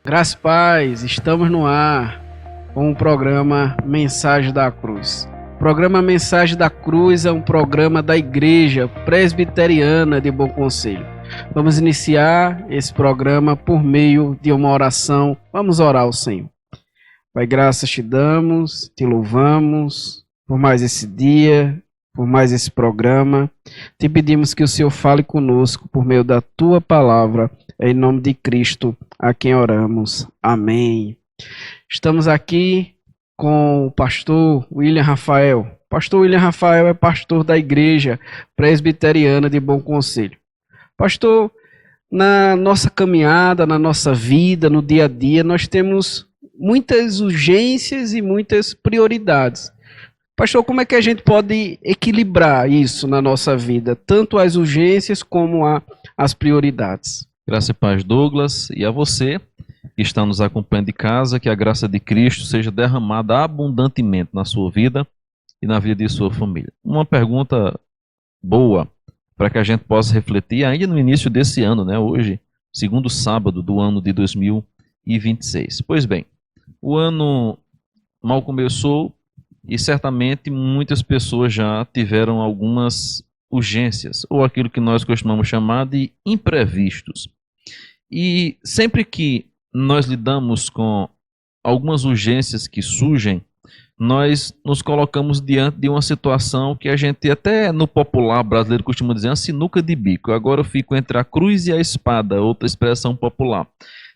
Graças e paz, estamos no ar com o programa Mensagem da Cruz. O programa Mensagem da Cruz é um programa da Igreja Presbiteriana de Bom Conselho. Vamos iniciar esse programa por meio de uma oração. Vamos orar ao Senhor. Pai, graças te damos, te louvamos por mais esse dia, por mais esse programa. Te pedimos que o Senhor fale conosco por meio da tua palavra, em nome de Cristo, a quem oramos. Amém. Estamos aqui com o pastor William Rafael. Pastor William Rafael é pastor da Igreja Presbiteriana de Bom Conselho. Pastor, na nossa caminhada, na nossa vida, no dia a dia, nós temos muitas urgências e muitas prioridades. Pastor, como é que a gente pode equilibrar isso na nossa vida, tanto as urgências como as prioridades? Graça e paz, Douglas, e a você que está nos acompanhando de casa, que a graça de Cristo seja derramada abundantemente na sua vida e na vida de sua família. Uma pergunta boa para que a gente possa refletir ainda no início desse ano, né? Hoje, segundo sábado do ano de 2026. Pois bem, o ano mal começou e certamente muitas pessoas já tiveram algumas urgências, ou aquilo que nós costumamos chamar de imprevistos. E sempre que nós lidamos com algumas urgências que surgem, nós nos colocamos diante de uma situação que a gente, até no popular brasileiro, costuma dizer, uma sinuca de bico. Agora eu fico entre a cruz e a espada, outra expressão popular,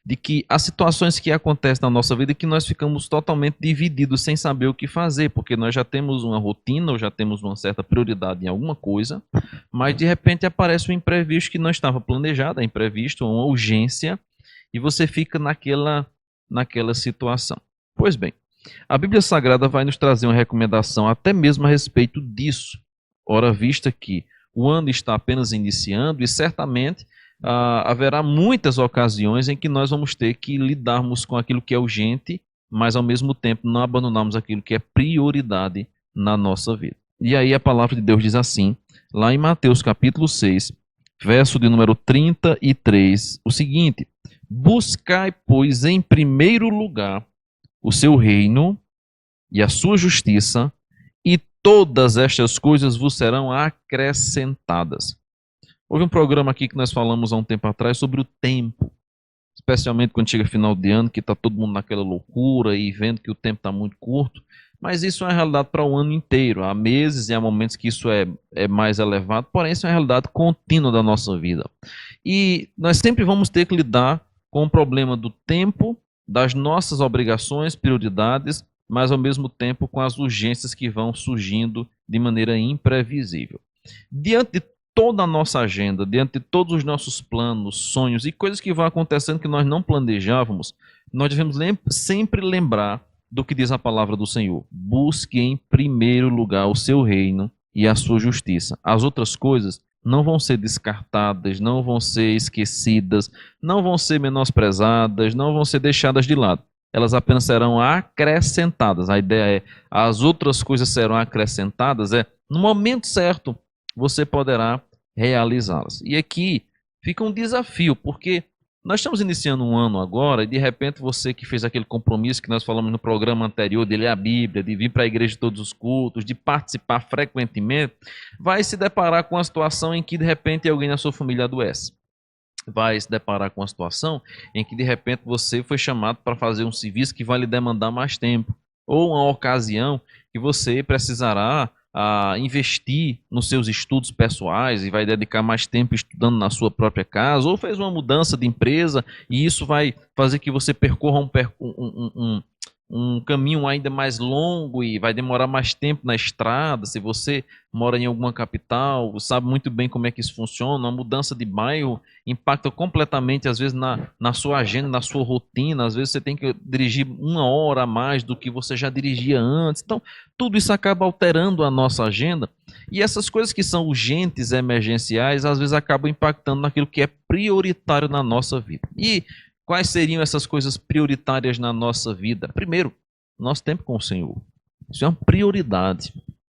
de que as situações que acontecem na nossa vida é que nós ficamos totalmente divididos sem saber o que fazer, porque nós já temos uma rotina, ou já temos uma certa prioridade em alguma coisa, mas de repente aparece um imprevisto que não estava planejado, é imprevisto, uma urgência, e você fica naquela situação. Pois bem, a Bíblia Sagrada vai nos trazer uma recomendação até mesmo a respeito disso, ora vista que o ano está apenas iniciando e certamente haverá muitas ocasiões em que nós vamos ter que lidarmos com aquilo que é urgente, mas ao mesmo tempo não abandonarmos aquilo que é prioridade na nossa vida. E aí a palavra de Deus diz assim, lá em Mateus capítulo 6, verso de número 33, o seguinte: buscai, pois, em primeiro lugar o seu reino e a sua justiça, e todas estas coisas vos serão acrescentadas. Houve um programa aqui que nós falamos há um tempo atrás sobre o tempo, especialmente quando chega final de ano, que está todo mundo naquela loucura e vendo que o tempo está muito curto, mas isso é uma realidade para o ano inteiro. Há meses e há momentos que isso é mais elevado, porém isso é uma realidade contínua da nossa vida. E nós sempre vamos ter que lidar com o problema do tempo, das nossas obrigações, prioridades, mas ao mesmo tempo com as urgências que vão surgindo de maneira imprevisível. Diante de toda a nossa agenda, diante de todos os nossos planos, sonhos e coisas que vão acontecendo que nós não planejávamos, nós devemos sempre lembrar do que diz a palavra do Senhor. Busque em primeiro lugar o seu reino e a sua justiça. As outras coisas não vão ser descartadas, não vão ser esquecidas, não vão ser menosprezadas, não vão ser deixadas de lado. Elas apenas serão acrescentadas. A ideia é, as outras coisas serão acrescentadas, no momento certo você poderá realizá-las. E aqui fica um desafio, porque nós estamos iniciando um ano agora e de repente você que fez aquele compromisso que nós falamos no programa anterior, de ler a Bíblia, de vir para a igreja de todos os cultos, de participar frequentemente, vai se deparar com uma situação em que de repente alguém na sua família adoece. Vai se deparar com uma situação em que de repente você foi chamado para fazer um serviço que vai lhe demandar mais tempo, ou uma ocasião que você precisará investir nos seus estudos pessoais e vai dedicar mais tempo estudando na sua própria casa, ou fez uma mudança de empresa e isso vai fazer que você percorra um caminho ainda mais longo e vai demorar mais tempo na estrada. Se você mora em alguma capital, sabe muito bem como é que isso funciona. Uma mudança de bairro impacta completamente, às vezes, na sua agenda, na sua rotina. Às vezes você tem que dirigir 1 hora a mais do que você já dirigia antes. Então, tudo isso acaba alterando a nossa agenda. E essas coisas que são urgentes, emergenciais, às vezes acabam impactando naquilo que é prioritário na nossa vida. E quais seriam essas coisas prioritárias na nossa vida? Primeiro, nosso tempo com o Senhor. Isso é uma prioridade.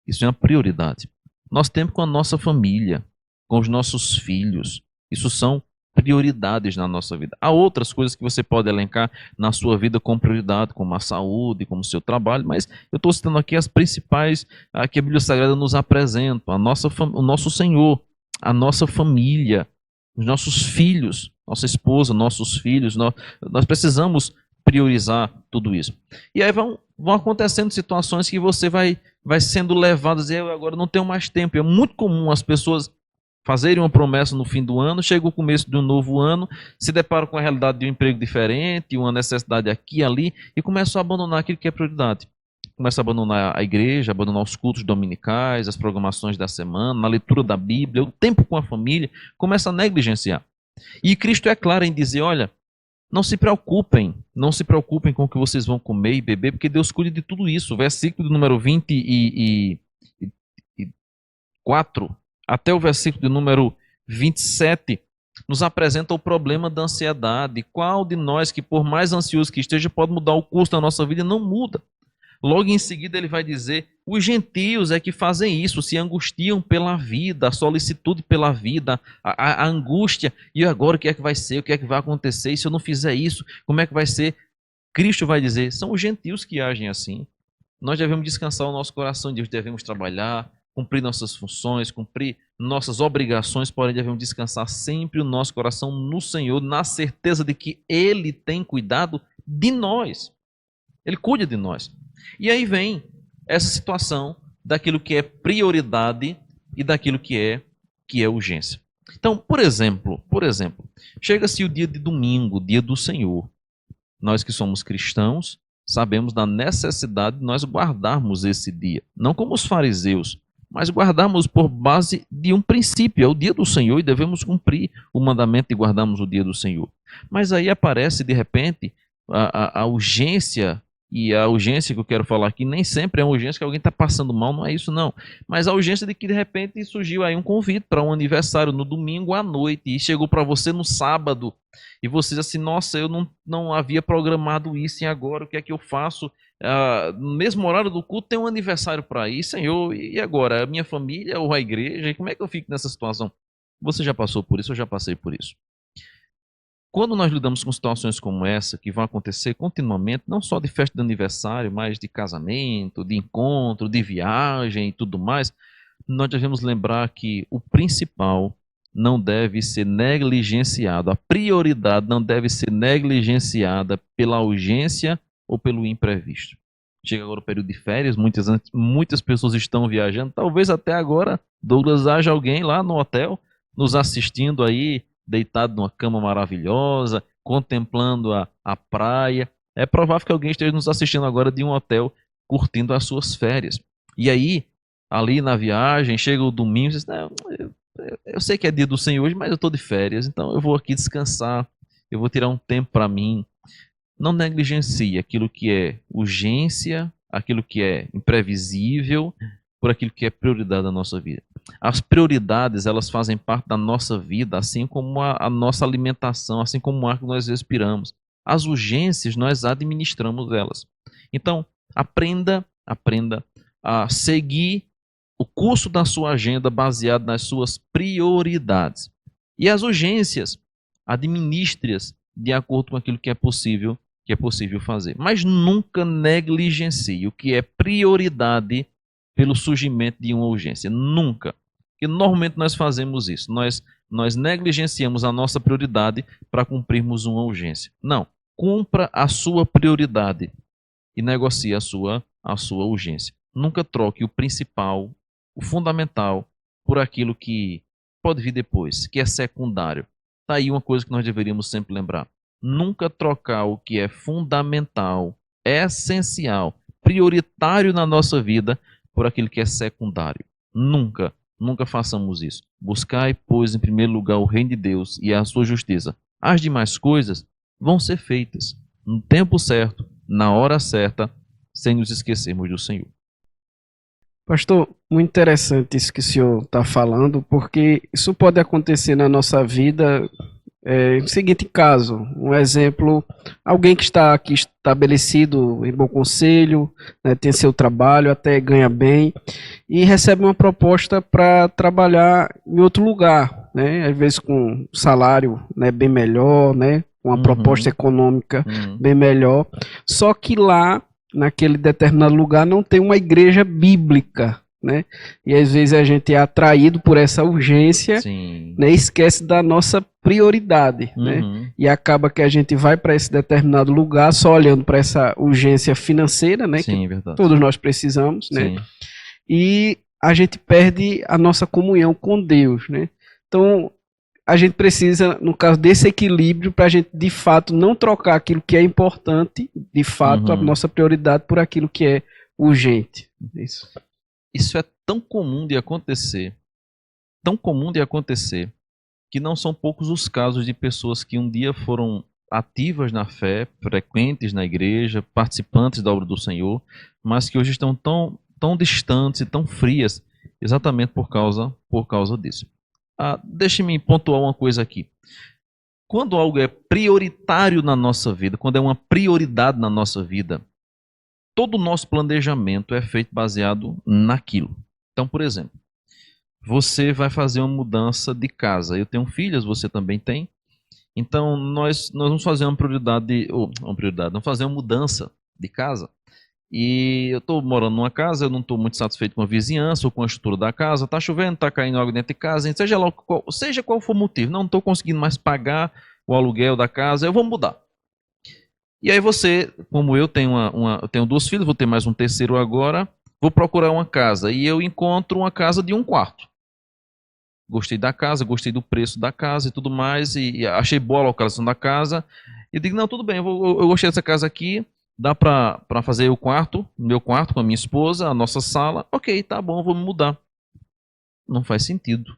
Isso é uma prioridade. Nosso tempo com a nossa família, com os nossos filhos. Isso são prioridades na nossa vida. Há outras coisas que você pode elencar na sua vida como prioridade, como a saúde, como o seu trabalho, mas eu estou citando aqui as principais que a Bíblia Sagrada nos apresenta: o nosso Senhor, a nossa família, os nossos filhos, nossa esposa, nossos filhos. Nós precisamos priorizar tudo isso. E aí vão acontecendo situações que você vai sendo levado a dizer: eu agora não tenho mais tempo. É muito comum as pessoas fazerem uma promessa no fim do ano, chega o começo de um novo ano, se deparam com a realidade de um emprego diferente, uma necessidade aqui e ali, e começam a abandonar aquilo que é prioridade. Começam a abandonar a igreja, abandonar os cultos dominicais, as programações da semana, a leitura da Bíblia, o tempo com a família, começa a negligenciar. E Cristo é claro em dizer: olha, não se preocupem com o que vocês vão comer e beber, porque Deus cuida de tudo isso. O versículo número 24 até o versículo de número 27 nos apresenta o problema da ansiedade. Qual de nós que, por mais ansioso que esteja, pode mudar o curso da nossa vida? Não muda. Logo em seguida ele vai dizer: os gentios é que fazem isso, se angustiam pela vida, a solicitude pela vida, a angústia. E agora o que é que vai ser? O que é que vai acontecer? E se eu não fizer isso, como é que vai ser? Cristo vai dizer: são os gentios que agem assim. Nós devemos descansar o nosso coração, devemos trabalhar, cumprir nossas funções, cumprir nossas obrigações, porém devemos descansar sempre o nosso coração no Senhor, na certeza de que Ele tem cuidado de nós. Ele cuida de nós. E aí vem essa situação daquilo que é prioridade e daquilo que é urgência. Então, por exemplo, chega-se o dia de domingo, dia do Senhor. Nós que somos cristãos sabemos da necessidade de nós guardarmos esse dia. Não como os fariseus, mas guardarmos por base de um princípio. É o dia do Senhor e devemos cumprir o mandamento de guardarmos o dia do Senhor. Mas aí aparece, de repente, a urgência. E a urgência que eu quero falar aqui nem sempre é uma urgência que alguém está passando mal, não é isso não. Mas a urgência de que de repente surgiu aí um convite para um aniversário no domingo à noite e chegou para você no sábado. E você diz assim: nossa, eu não havia programado isso e agora o que é que eu faço? No mesmo horário do culto tem um aniversário para ir, Senhor, e agora? A minha família ou a igreja? E como é que eu fico nessa situação? Você já passou por isso, eu já passei por isso. Quando nós lidamos com situações como essa, que vão acontecer continuamente, não só de festa de aniversário, mas de casamento, de encontro, de viagem e tudo mais, nós devemos lembrar que o principal não deve ser negligenciado, a prioridade não deve ser negligenciada pela urgência ou pelo imprevisto. Chega agora o período de férias, muitas pessoas estão viajando, talvez até agora, Douglas, haja alguém lá no hotel nos assistindo aí, deitado numa cama maravilhosa, contemplando a praia. É provável que alguém esteja nos assistindo agora de um hotel, curtindo as suas férias. E aí, ali na viagem, chega o domingo, você diz: não, eu sei que é dia do Senhor hoje, mas eu estou de férias, então eu vou aqui descansar, eu vou tirar um tempo para mim. Não negligencie aquilo que é urgência, aquilo que é imprevisível, por aquilo que é prioridade da nossa vida. As prioridades, elas fazem parte da nossa vida, assim como a nossa alimentação, assim como o ar que nós respiramos. As urgências, nós administramos elas. Então, aprenda a seguir o curso da sua agenda baseado nas suas prioridades. E as urgências, administre-as de acordo com aquilo que é possível fazer. Mas nunca negligencie o que é prioridade pelo surgimento de uma urgência. Nunca. Porque normalmente nós fazemos isso. Nós negligenciamos a nossa prioridade para cumprirmos uma urgência. Não. Cumpra a sua prioridade e negocie a sua urgência. Nunca troque o principal, o fundamental, por aquilo que pode vir depois, que é secundário. Está aí uma coisa que nós deveríamos sempre lembrar. Nunca trocar o que é fundamental, essencial, prioritário na nossa vida por aquilo que é secundário. Nunca façamos isso. Buscai, pois, em primeiro lugar o reino de Deus e a sua justiça. As demais coisas vão ser feitas no tempo certo, na hora certa, sem nos esquecermos do Senhor. Pastor, muito interessante isso que o senhor está falando, porque isso pode acontecer na nossa vida. No seguinte caso, um exemplo: alguém que está aqui estabelecido em Bom Conselho, né, tem seu trabalho, até ganha bem, e recebe uma proposta para trabalhar em outro lugar. né? Às vezes com salário, né, bem melhor, né? Com uma proposta econômica bem melhor. Só que lá, naquele determinado lugar, não tem uma igreja bíblica, né? E às vezes a gente é atraído por essa urgência, né? Esquece da nossa prioridade, né? E acaba que a gente vai para esse determinado lugar só olhando para essa urgência financeira, né? Sim, que verdade. todos nós precisamos, né? Sim. E a gente perde a nossa comunhão com Deus, né? Então, a gente precisa, no caso desse equilíbrio, para a gente, de fato, não trocar aquilo que é importante, de fato, a nossa prioridade por aquilo que é urgente. Isso é tão comum de acontecer, que não são poucos os casos de pessoas que um dia foram ativas na fé, frequentes na igreja, participantes da obra do Senhor, mas que hoje estão tão distantes e tão frias, exatamente por causa disso. Deixe-me pontuar uma coisa aqui. Quando algo é prioritário na nossa vida, quando é uma prioridade na nossa vida, todo o nosso planejamento é feito baseado naquilo. Então, por exemplo, você vai fazer uma mudança de casa. Eu tenho filhas, você também tem. Então, nós vamos fazer uma vamos fazer uma mudança de casa. E eu estou morando numa casa, eu não estou muito satisfeito com a vizinhança ou com a estrutura da casa, está chovendo, está caindo água dentro de casa, seja qual for o motivo, não estou conseguindo mais pagar o aluguel da casa, eu vou mudar. E aí você, como eu tenho 2 filhos, vou ter mais um terceiro agora, vou procurar uma casa e eu encontro uma casa de 1 quarto. Gostei da casa, gostei do preço da casa e tudo mais, e achei boa a localização da casa. E digo, não, tudo bem, eu gostei dessa casa aqui, dá para fazer meu quarto com a minha esposa, a nossa sala. Ok, tá bom, vou me mudar. Não faz sentido.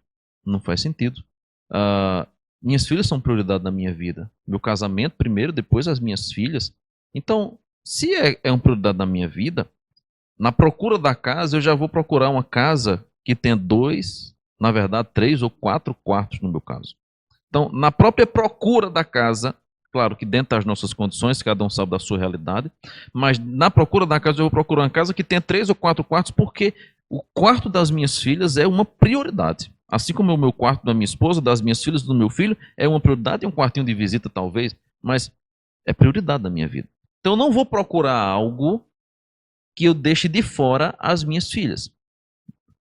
Minhas filhas são prioridade na minha vida. Meu casamento primeiro, depois as minhas filhas. Então, se é uma prioridade na minha vida, na procura da casa, eu já vou procurar uma casa que tenha 2, na verdade 3 ou 4 quartos no meu caso. Então, na própria procura da casa, claro que dentro das nossas condições, cada um sabe da sua realidade, mas na procura da casa eu vou procurar uma casa que tenha 3 ou 4 quartos, porque o quarto das minhas filhas é uma prioridade. Assim como o meu quarto da minha esposa, das minhas filhas, do meu filho, é uma prioridade, é um quartinho de visita talvez, mas é prioridade da minha vida. Então eu não vou procurar algo que eu deixe de fora as minhas filhas.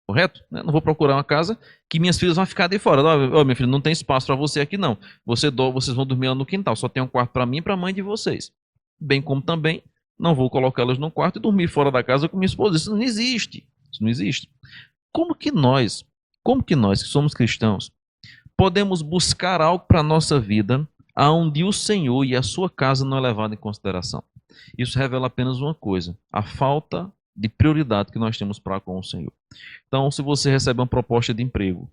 Correto? Não vou procurar uma casa que minhas filhas vão ficar de fora. Minha filha, não tem espaço para você aqui não. Vocês vão dormir no quintal, só tem um quarto para mim e para a mãe de vocês. Bem como também não vou colocá-las no quarto e dormir fora da casa com minha esposa. Isso não existe. Como que nós que somos cristãos podemos buscar algo para a nossa vida aonde o Senhor e a sua casa não é levado em consideração? Isso revela apenas uma coisa: a falta de prioridade que nós temos para com o Senhor. Então, se você recebe uma proposta de emprego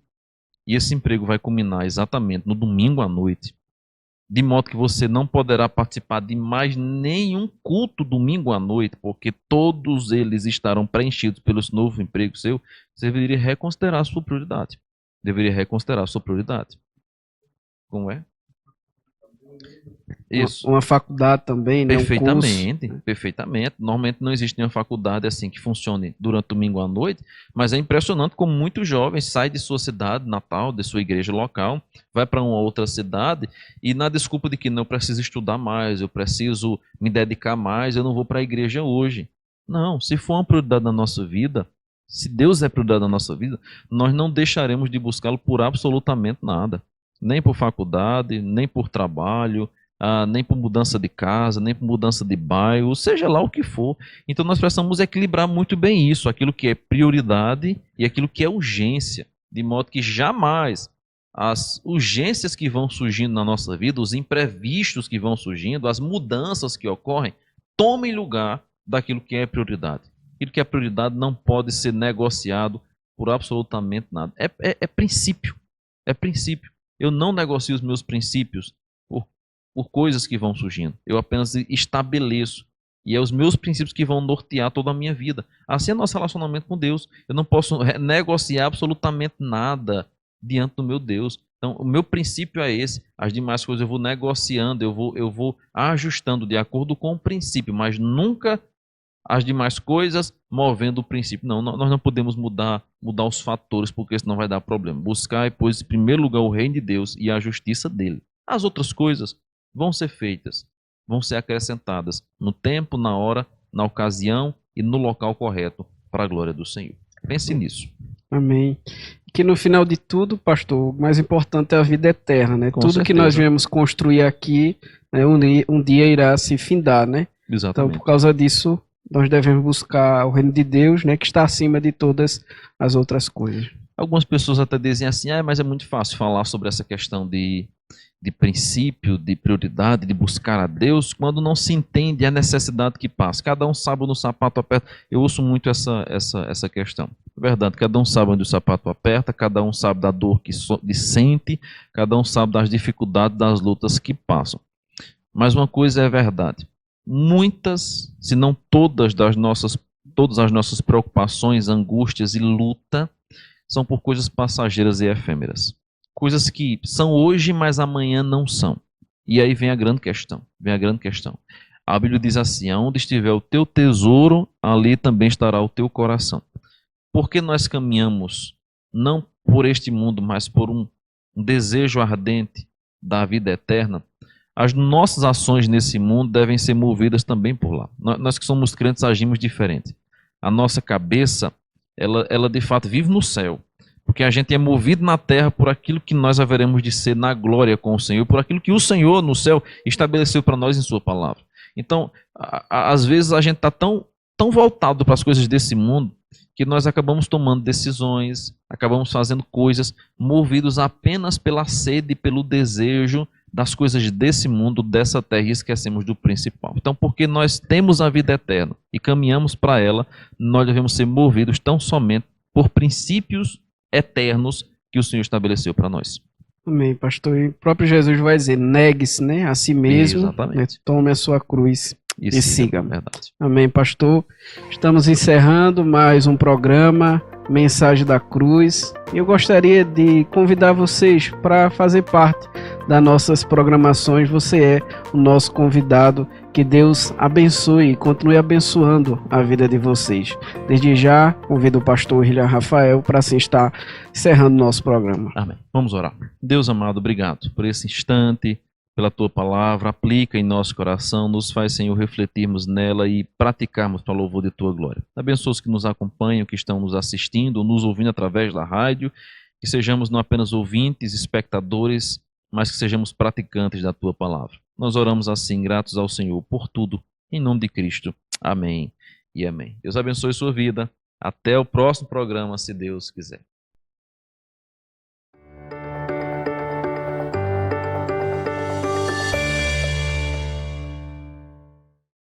e esse emprego vai culminar exatamente no domingo à noite, de modo que você não poderá participar de mais nenhum culto domingo à noite, porque todos eles estarão preenchidos pelo novo emprego seu, você deveria reconsiderar a sua prioridade. Como é? Isso. Uma faculdade também, né? Perfeitamente. Normalmente não existe nenhuma faculdade assim que funcione durante o domingo à noite, mas é impressionante como muitos jovens saem de sua cidade natal, de sua igreja local, vai para uma outra cidade e na desculpa de que não, eu preciso estudar mais, eu preciso me dedicar mais, eu não vou para a igreja hoje. Não, se for uma prioridade na nossa vida, se Deus é prioridade na nossa vida, nós não deixaremos de buscá-lo por absolutamente nada. Nem por faculdade, nem por trabalho, nem por mudança de casa, nem por mudança de bairro, seja lá o que for. Então nós precisamos equilibrar muito bem isso, aquilo que é prioridade e aquilo que é urgência, de modo que jamais as urgências que vão surgindo na nossa vida, os imprevistos que vão surgindo, as mudanças que ocorrem, tomem lugar daquilo que é prioridade. Aquilo que é prioridade não pode ser negociado por absolutamente nada. É princípio. Eu não negocio os meus princípios por coisas que vão surgindo. Eu apenas estabeleço. E é os meus princípios que vão nortear toda a minha vida. Assim é nosso relacionamento com Deus. Eu não posso negociar absolutamente nada diante do meu Deus. Então, o meu princípio é esse. As demais coisas eu vou negociando, eu vou ajustando de acordo com o princípio, mas nunca as demais coisas movendo o princípio. Não, nós não podemos mudar os fatores, porque senão vai dar problema. Buscar, pois, em primeiro lugar o reino de Deus e a justiça dele. As outras coisas vão ser feitas, vão ser acrescentadas no tempo, na hora, na ocasião e no local correto para a glória do Senhor. Pense nisso. Amém. Que no final de tudo, pastor, o mais importante é a vida eterna, né? Com Tudo que nós certeza. viemos construir aqui, né, um dia irá se findar, né? Então, Exatamente. por causa disso, nós devemos buscar o reino de Deus, né, que está acima de todas as outras coisas. Algumas pessoas até dizem assim, mas é muito fácil falar sobre essa questão de princípio, de prioridade, de buscar a Deus, quando não se entende a necessidade que passa. Cada um sabe onde o sapato aperta. Eu ouço muito essa questão. É verdade, cada um sabe onde o sapato aperta, cada um sabe da dor que sente, cada um sabe das dificuldades, das lutas que passam. Mas uma coisa é verdade. Muitas, se não todas as nossas preocupações, angústias e luta são por coisas passageiras e efêmeras. Coisas que são hoje, mas amanhã não são. E aí vem a grande questão. A Bíblia diz assim, aonde estiver o teu tesouro, ali também estará o teu coração. Porque nós caminhamos não por este mundo, mas por um desejo ardente da vida eterna, as nossas ações nesse mundo devem ser movidas também por lá. Nós que somos crentes agimos diferente. A nossa cabeça, ela de fato vive no céu. Porque a gente é movido na terra por aquilo que nós haveremos de ser na glória com o Senhor, por aquilo que o Senhor no céu estabeleceu para nós em sua palavra. Então, às vezes a gente está tão voltado para as coisas desse mundo que nós acabamos tomando decisões, acabamos fazendo coisas movidos apenas pela sede, pelo desejo das coisas desse mundo, dessa terra, e esquecemos do principal. Então, porque nós temos a vida eterna e caminhamos para ela, nós devemos ser movidos tão somente por princípios eternos que o Senhor estabeleceu para nós. Amém, pastor. E o próprio Jesus vai dizer, negue-se, né, a si mesmo, Exatamente. né, tome a sua cruz e siga. Verdade. Amém, pastor. Estamos encerrando mais um programa, Mensagem da Cruz. Eu gostaria de convidar vocês para fazer parte das nossas programações. Você é o nosso convidado. Que Deus abençoe e continue abençoando a vida de vocês. Desde já, convido o pastor William Rafael para assim estar encerrando nosso programa. Amém. Vamos orar. Deus amado, obrigado por esse instante, pela tua palavra. Aplica em nosso coração, nos faz, Senhor, refletirmos nela e praticarmos para o louvor de tua glória. Abençoa os que nos acompanham, que estão nos assistindo, nos ouvindo através da rádio, que sejamos não apenas ouvintes, espectadores, mas que sejamos praticantes da tua palavra. Nós oramos assim, gratos ao Senhor por tudo, em nome de Cristo. Amém e amém. Deus abençoe sua vida. Até o próximo programa, se Deus quiser.